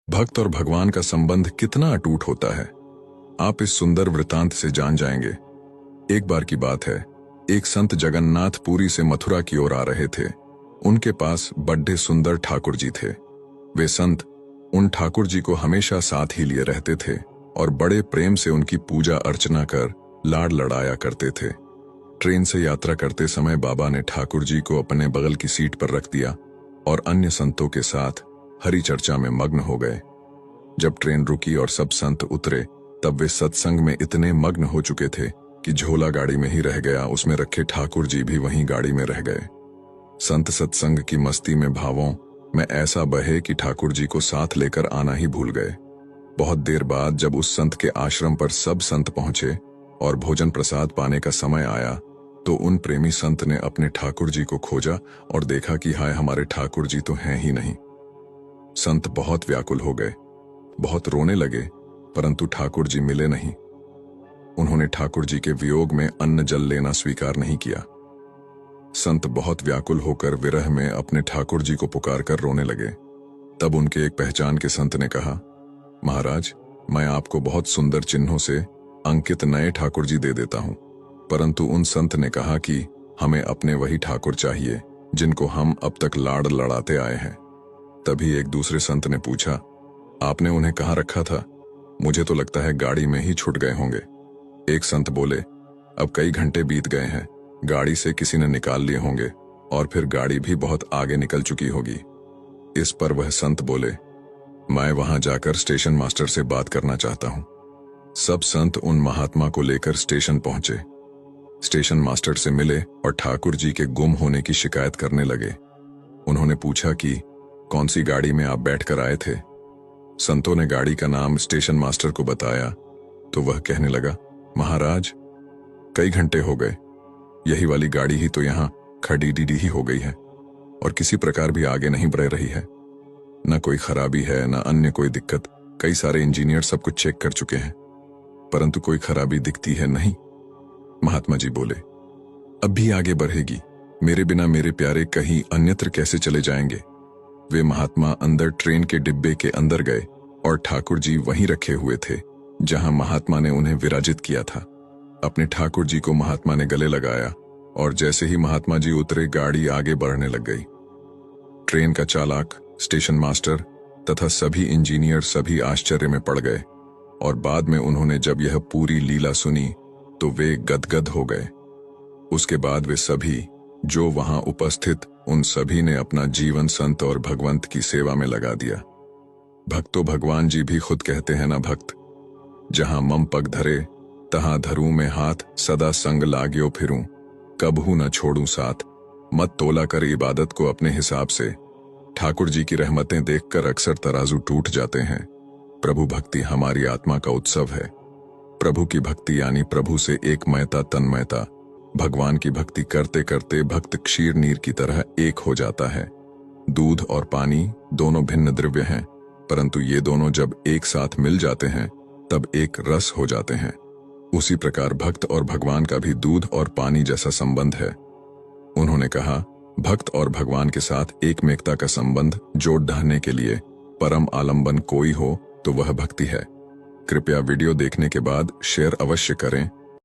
भक्त और भगवान का संबंध कितना अटूट होता है, आप इस सुंदर वृतांत से जान जाएंगे। एक बार की बात है, एक संत जगन्नाथ पुरी से मथुरा की ओर आ रहे थे। उनके पास बड्ढे सुंदर ठाकुर जी थे। वे संत उन ठाकुर जी को हमेशा साथ ही लिए रहते थे और बड़े प्रेम से उनकी पूजा अर्चना कर लाड लड़ाया करते थे। ट्रेन से यात्रा करते समय बाबा ने ठाकुर जी को अपने बगल की सीट पर रख दिया और अन्य संतों के साथ हरि चर्चा में मग्न हो गए। जब ट्रेन रुकी और सब संत उतरे, तब वे सत्संग में इतने मग्न हो चुके थे कि झोला गाड़ी में ही रह गया, उसमें रखे ठाकुर जी भी वहीं गाड़ी में रह गए। संत सत्संग की मस्ती में भावों में ऐसा बहे कि ठाकुर जी को साथ लेकर आना ही भूल गए। बहुत देर बाद जब उस संत के आश्रम पर सब संत पहुंचे और भोजन प्रसाद पाने का समय आया, तो उन प्रेमी संत ने अपने ठाकुर जी को खोजा और देखा कि हाय, हमारे ठाकुर जी तो हैं ही नहीं। संत बहुत व्याकुल हो गए, बहुत रोने लगे, परंतु ठाकुर जी मिले नहीं। उन्होंने ठाकुर जी के वियोग में अन्न जल लेना स्वीकार नहीं किया। संत बहुत व्याकुल होकर विरह में अपने ठाकुर जी को पुकार कर रोने लगे। तब उनके एक पहचान के संत ने कहा, महाराज, मैं आपको बहुत सुंदर चिन्हों से अंकित नए ठाकुर जी दे देता हूं। परंतु उन संत ने कहा कि हमें अपने वही ठाकुर चाहिए जिनको हम अब तक लाड़ लड़ाते आए हैं। तभी एक दूसरे संत ने पूछा, आपने उन्हें कहाँ रखा था? मुझे तो लगता है गाड़ी में ही छूट गए होंगे। एक संत बोले, अब कई घंटे बीत गए हैं, गाड़ी से किसी ने निकाल लिए होंगे और फिर गाड़ी भी बहुत आगे निकल चुकी होगी। इस पर वह संत बोले, मैं वहां जाकर स्टेशन मास्टर से बात करना चाहता हूं। सब संत उन महात्मा को लेकर स्टेशन पहुंचे। स्टेशन मास्टर से मिले और ठाकुर जी के गुम होने की शिकायत करने लगे। उन्होंने पूछा कि कौन सी गाड़ी में आप बैठकर आए थे? संतों ने गाड़ी का नाम स्टेशन मास्टर को बताया तो वह कहने लगा, महाराज, कई घंटे हो गए, यही वाली गाड़ी ही तो यहाँ खड़ी डीडी ही हो गई है और किसी प्रकार भी आगे नहीं बढ़ रही है। न कोई खराबी है, न अन्य कोई दिक्कत। कई सारे इंजीनियर सब कुछ चेक कर चुके हैं, परंतु कोई खराबी दिखती है नहीं। महात्मा जी बोले, अब भी आगे बढ़ेगी, मेरे बिना मेरे प्यारे कहीं अन्यत्र कैसे चले जाएंगे? वे महात्मा अंदर ट्रेन के डिब्बे के अंदर गए और ठाकुर जी वहीं रखे हुए थे जहां महात्मा ने उन्हें विराजित किया था। अपने ठाकुर जी को महात्मा ने गले लगाया और जैसे ही महात्मा जी उतरे, गाड़ी आगे बढ़ने लग गई। ट्रेन का चालक, स्टेशन मास्टर तथा सभी इंजीनियर सभी आश्चर्य में पड़ गए और बाद में उन्होंने जब यह पूरी लीला सुनी तो वे गदगद हो गए। उसके बाद वे सभी जो वहां उपस्थित, उन सभी ने अपना जीवन संत और भगवंत की सेवा में लगा दिया। भक्तो भगवान जी भी खुद कहते हैं ना, भक्त जहां मम पग धरे तहां धरूं में हाथ, सदा संग लाग्यो फिरूं, कबहू न छोड़ूं साथ। मत तोला कर इबादत को अपने हिसाब से, ठाकुर जी की रहमतें देखकर अक्सर तराजू टूट जाते हैं। प्रभु भक्ति हमारी आत्मा का उत्सव है। प्रभु की भक्ति यानी प्रभु से एकमयता, तन्मयता। भगवान की भक्ति करते करते भक्त क्षीर नीर की तरह एक हो जाता है। दूध और पानी दोनों भिन्न द्रव्य हैं, परंतु ये दोनों जब एक साथ मिल जाते हैं तब एक रस हो जाते हैं। उसी प्रकार भक्त और भगवान का भी दूध और पानी जैसा संबंध है। उन्होंने कहा, भक्त और भगवान के साथ एकमेकता का संबंध जोड़ ढाने के लिए परम आलंबन कोई हो तो वह भक्ति है। कृपया वीडियो देखने के बाद शेयर अवश्य करें